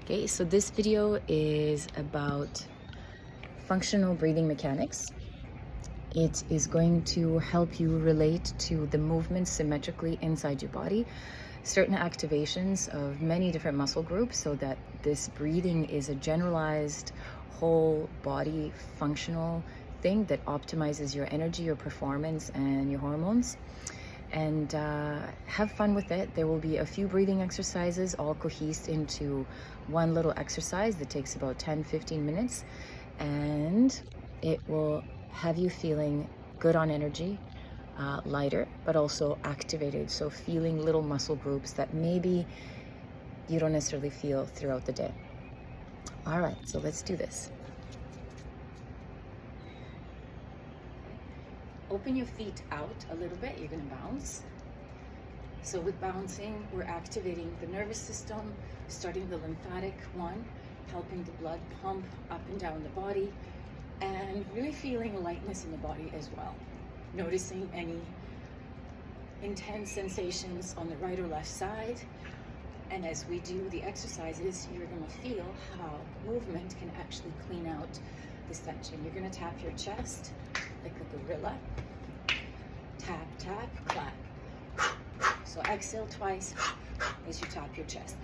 Okay, so this video is about functional breathing mechanics. It is going to help you relate to the movements symmetrically inside your body, certain activations of many different muscle groups, so that this breathing is a generalized whole body functional thing that optimizes your energy, your performance, and your hormones. And have fun with it. There will be a few breathing exercises all cohesed into one little exercise that takes about 10-15 minutes, and it will have you feeling good on energy, lighter, but also activated, so feeling little muscle groups that maybe you don't necessarily feel throughout the day. All right, so let's do this. Open your feet out a little bit. You're going to bounce. So with bouncing, we're activating the nervous system, starting the lymphatic one, helping the blood pump up and down the body, and really feeling lightness in the body as well. Noticing any intense sensations on the right or left side. And as we do the exercises, you're going to feel how movement can actually clean out this tension. You're going to tap your chest like a gorilla. Tap, tap, clap. So exhale twice as you tap your chest.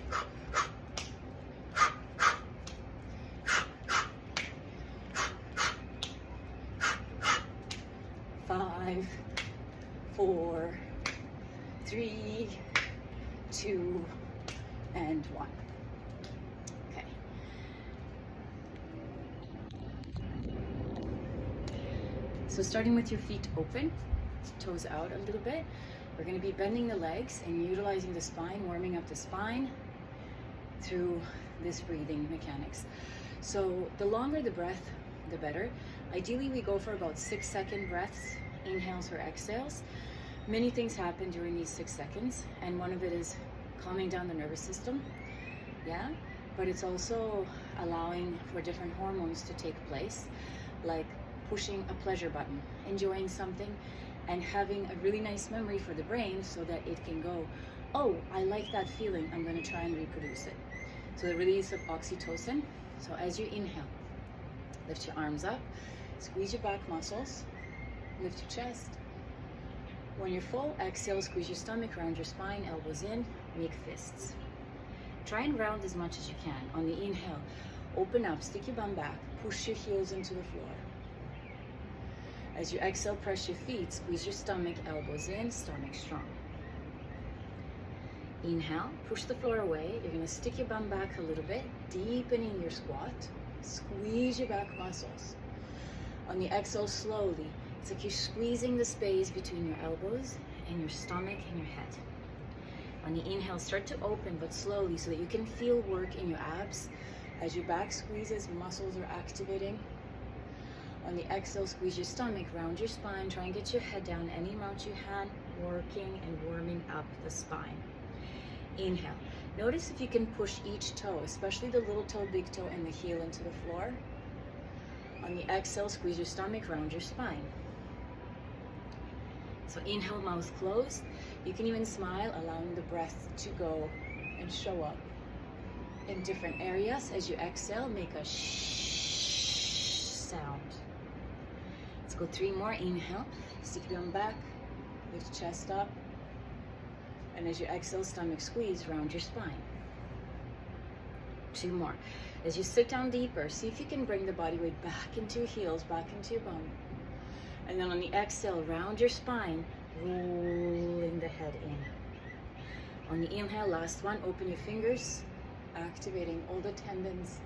5, 4, 3, 2, and 1. Okay. So starting with your feet open, toes out a little bit, we're going to be bending the legs and utilizing the spine, warming up the spine through this breathing mechanics. So the longer the breath, the better. Ideally, we go for about 6-second breaths, inhales or exhales. Many things happen during these 6 seconds, and one of it is calming down the nervous system, yeah? But it's also allowing for different hormones to take place, like pushing a pleasure button, enjoying something, and having a really nice memory for the brain so that it can go, oh, I like that feeling, I'm going to try and reproduce it. So the release of oxytocin. So as you inhale, lift your arms up, squeeze your back muscles, lift your chest. When you're full, exhale, squeeze your stomach, round your spine, elbows in, make fists. Try and round as much as you can. On the inhale, open up, stick your bum back, push your heels into the floor. As you exhale, press your feet, squeeze your stomach, elbows in, stomach strong. Inhale, push the floor away. You're going to stick your bum back a little bit, deepening your squat. Squeeze your back muscles. On the exhale, slowly, it's like you're squeezing the space between your elbows and your stomach and your head. On the inhale, start to open, but slowly, so that you can feel work in your abs. As your back squeezes, muscles are activating. On the exhale, squeeze your stomach, round your spine, try and get your head down any amount you can, working and warming up the spine. Inhale. Notice if you can push each toe, especially the little toe, big toe, and the heel into the floor. On the exhale, squeeze your stomach, round your spine. So inhale, mouth closed. You can even smile, allowing the breath to go and show up in different areas. As you exhale, make a shh sound. Let's go 3 more. Inhale, stick your arm back, lift chest up. And as you exhale, stomach squeeze, round your spine. 2 more. As you sit down deeper, see if you can bring the body weight back into your heels, back into your bum. And then on the exhale, round your spine, rolling the head in. On the inhale, last one, open your fingers, activating all the tendons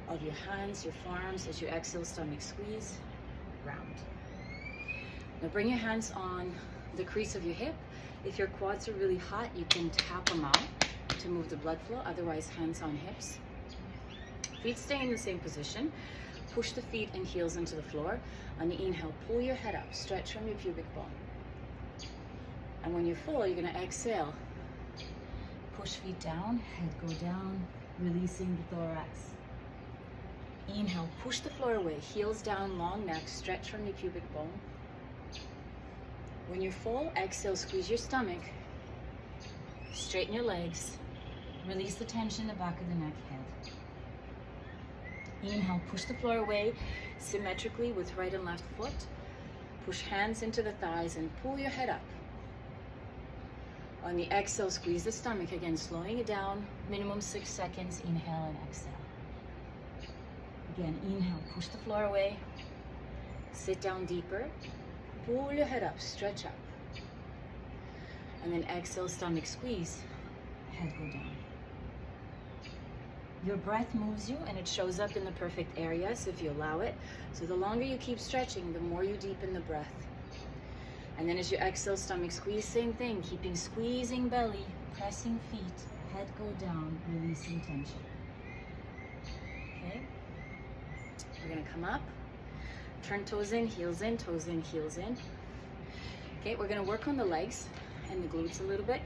of your hands, your forearms. As you exhale, stomach squeeze, round. Now bring your hands on the crease of your hip. If your quads are really hot, you can tap them out to move the blood flow. Otherwise, hands on hips. Feet stay in the same position. Push the feet and heels into the floor. On the inhale, pull your head up, stretch from your pubic bone. And when you're full, you're going to exhale. Push feet down, head go down, releasing the thorax. Inhale, push the floor away, heels down, long neck, stretch from your pubic bone. When you're full, exhale, squeeze your stomach, straighten your legs, Release the tension in the back of the neck, head. Inhale, push the floor away symmetrically with right and left foot. Push hands into the thighs and pull your head up. On the exhale, squeeze the stomach again, slowing it down, minimum 6 seconds. Inhale and exhale. Again, inhale, push the floor away. Sit down deeper. Pull your head up, stretch up. And then exhale, stomach squeeze, head go down. Your breath moves you and it shows up in the perfect areas if you allow it. So the longer you keep stretching, the more you deepen the breath. And then as you exhale, stomach squeeze, same thing, keeping squeezing belly, pressing feet, head go down, releasing tension. Okay, we're gonna come up, turn toes in, heels in, toes in, heels in. Okay, we're gonna work on the legs and the glutes a little bit,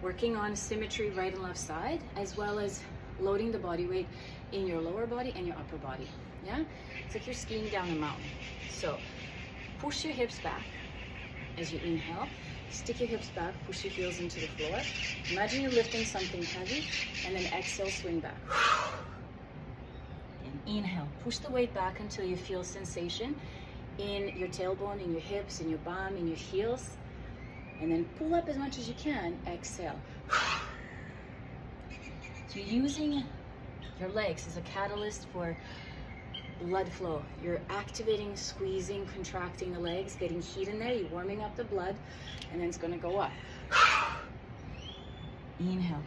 working on symmetry right and left side, as well as loading the body weight in your lower body and your upper body. Yeah, it's like you're skiing down a mountain. So push your hips back as you inhale, stick your hips back, push your heels into the floor. Imagine you're lifting something heavy, and then exhale, swing back. And inhale, push the weight back until you feel sensation in your tailbone, in your hips, in your bum, in your heels. And then pull up as much as you can, exhale. So you're using your legs as a catalyst for blood flow. You're activating, squeezing, contracting the legs, getting heat in there. You're warming up the blood, and then it's going to go up. Inhale.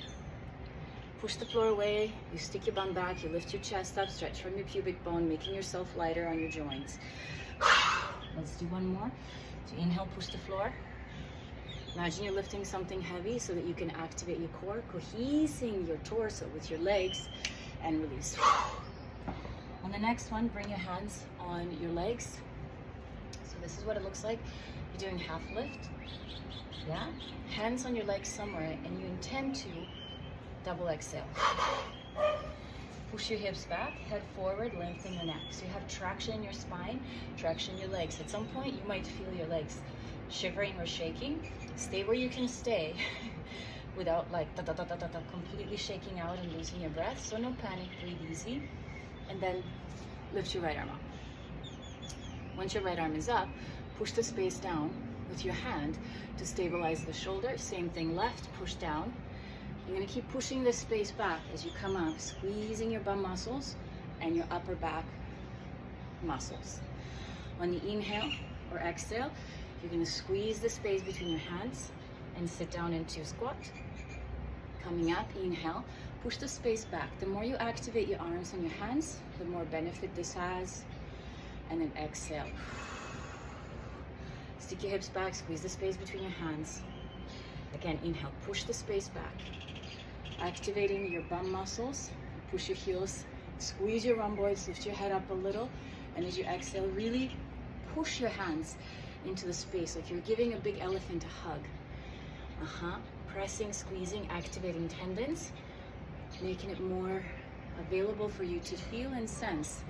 Push the floor away. You stick your bum back. You lift your chest up. Stretch from your pubic bone, making yourself lighter on your joints. Let's do one more. So inhale, push the floor. Imagine you're lifting something heavy so that you can activate your core, cohesing your torso with your legs, and release. On the next one, bring your hands on your legs. So this is what it looks like. You're doing half lift. Yeah? Hands on your legs somewhere, and you intend to double exhale. Push your hips back, head forward, lengthen your neck. So you have traction in your spine, traction in your legs. At some point, you might feel your legs shivering or shaking. Stay where you can stay without like completely shaking out and losing your breath. So no panic, breathe easy. And then lift your right arm up. Once your right arm is up, push the space down with your hand to stabilize the shoulder. Same thing, left, push down. You're gonna keep pushing this space back as you come up, squeezing your bum muscles and your upper back muscles. On the inhale or exhale, you're gonna squeeze the space between your hands and sit down into squat. Coming up, inhale, push the space back. The more you activate your arms and your hands, the more benefit this has. And then exhale. Stick your hips back, squeeze the space between your hands. Again, inhale, push the space back. Activating your bum muscles, push your heels, squeeze your rhomboids, lift your head up a little. And as you exhale, really push your hands into the space, like you're giving a big elephant a hug. Pressing, squeezing, activating tendons, making it more available for you to feel and sense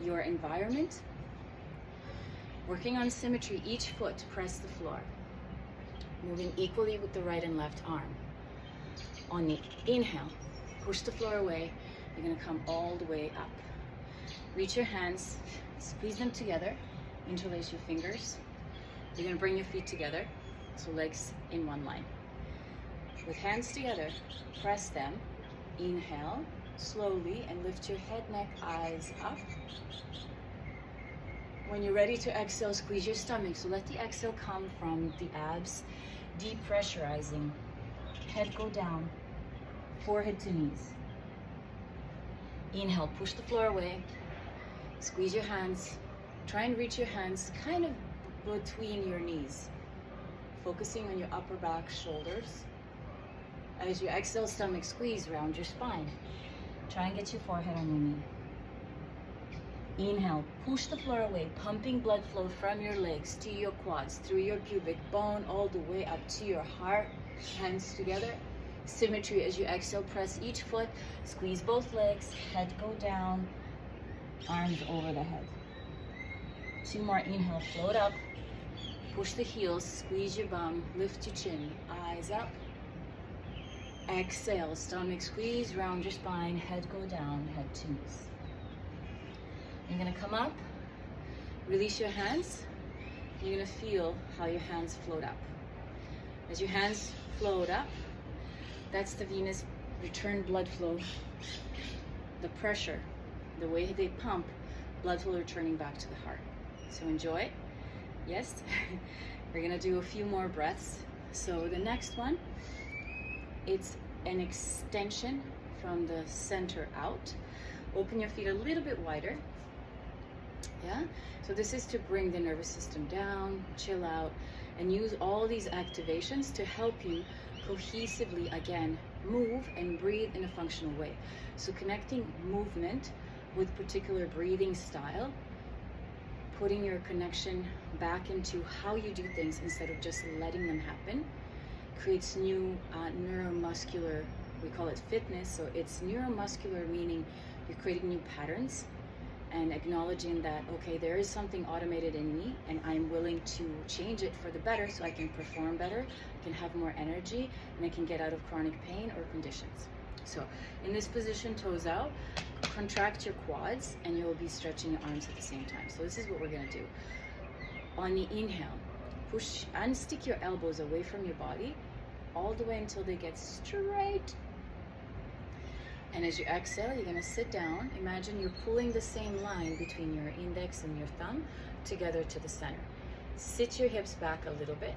your environment. Working on symmetry, each foot press the floor. Moving equally with the right and left arm. On the inhale, push the floor away. You're gonna come all the way up. Reach your hands, squeeze them together, interlace your fingers. You're gonna bring your feet together, so legs in one line. With hands together, press them. Inhale, slowly, and lift your head, neck, eyes up. When you're ready to exhale, squeeze your stomach. So let the exhale come from the abs, depressurizing. Head go down, forehead to knees. Inhale, push the floor away. Squeeze your hands. Try and reach your hands kind of between your knees, focusing on your upper back, shoulders. As you exhale, stomach squeeze, round your spine. Try and get your forehead on your knee. Inhale, push the floor away, pumping blood flow from your legs to your quads, through your pubic bone, all the way up to your heart. Hands together. Symmetry as you exhale, press each foot, squeeze both legs, head go down, arms over the head. 2 more, inhale, float up. Push the heels, squeeze your bum, lift your chin, eyes up. Exhale, stomach squeeze, round your spine, head go down, head to knees. You're gonna come up, release your hands. You're gonna feel how your hands float up. As your hands float up, that's the venous return blood flow. The pressure, the way they pump, blood flow returning back to the heart. So enjoy. Yes. We're gonna do a few more breaths. So the next one, it's an extension from the center out. Open your feet a little bit wider. Yeah. So this is to bring the nervous system down, chill out, and use all these activations to help you cohesively again move and breathe in a functional way. So connecting movement with particular breathing style, putting your connection back into how you do things instead of just letting them happen, creates new neuromuscular, we call it fitness. So it's neuromuscular, meaning you're creating new patterns and acknowledging that, okay, there is something automated in me and I'm willing to change it for the better so I can perform better, I can have more energy, and I can get out of chronic pain or conditions. So in this position, toes out, contract your quads, and you'll be stretching your arms at the same time. So this is what we're gonna do. On the inhale, push, unstick your elbows away from your body all the way until they get straight. And as you exhale, you're gonna sit down. Imagine you're pulling the same line between your index and your thumb together to the center. Sit your hips back a little bit.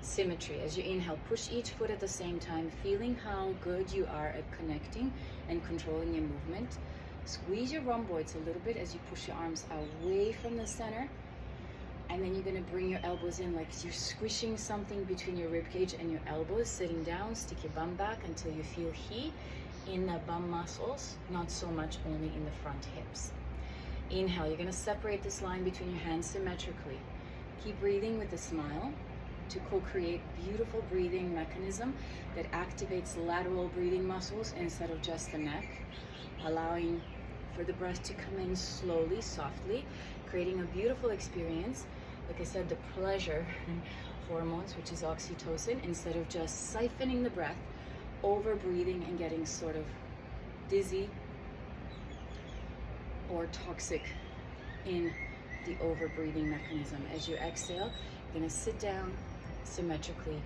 Symmetry. As you inhale, push each foot at the same time, feeling how good you are at connecting and controlling your movement. Squeeze your rhomboids a little bit as you push your arms away from the center. And then you're gonna bring your elbows in like you're squishing something between your rib cage and your elbows. Sitting down, stick your bum back until you feel heat in the bum muscles, not so much only in the front hips. Inhale, you're gonna separate this line between your hands symmetrically. Keep breathing with a smile to co-create beautiful breathing mechanism that activates lateral breathing muscles instead of just the neck, allowing for the breath to come in slowly, softly, creating a beautiful experience. Like I said, the pleasure hormones, which is oxytocin, instead of just siphoning the breath, over breathing and getting sort of dizzy or toxic in the over breathing mechanism. As you exhale, you're gonna sit down symmetrically,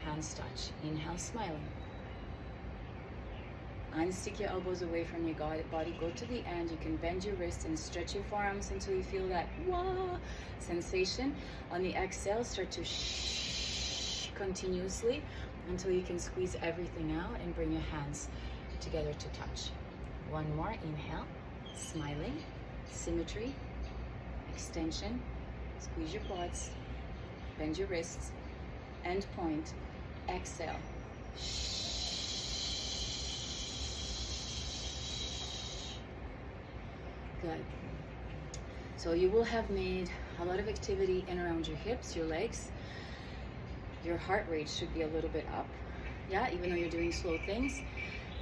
hands touch. Inhale, smiling. Unstick your elbows away from your body, go to the end. You can bend your wrists and stretch your forearms until you feel that wah sensation. On the exhale, start to shh continuously until you can squeeze everything out and bring your hands together to touch. One more, inhale, smiling, symmetry, extension, squeeze your quads, bend your wrists, end point, exhale. Good. So you will have made a lot of activity in around your hips, your legs. Your heart rate should be a little bit up, yeah, even though you're doing slow things.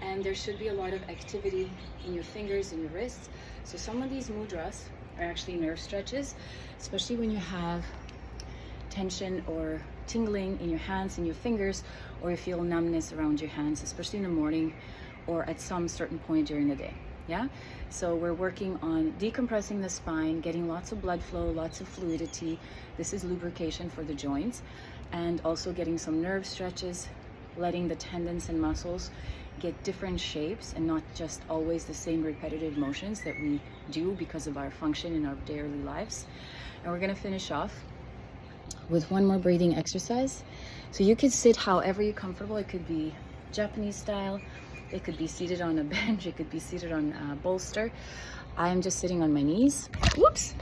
And there should be a lot of activity in your fingers and your wrists. So some of these mudras are actually nerve stretches, especially when you have tension or tingling in your hands and your fingers, or you feel numbness around your hands, especially in the morning or at some certain point during the day. Yeah, so we're working on decompressing the spine, getting lots of blood flow, lots of fluidity. This is lubrication for the joints, and also getting some nerve stretches, letting the tendons and muscles get different shapes and not just always the same repetitive motions that we do because of our function in our daily lives. And we're going to finish off with one more breathing exercise. So you could sit however you're comfortable. It could be Japanese style, it could be seated on a bench, it could be seated on a bolster. I am just sitting on my knees. Whoops.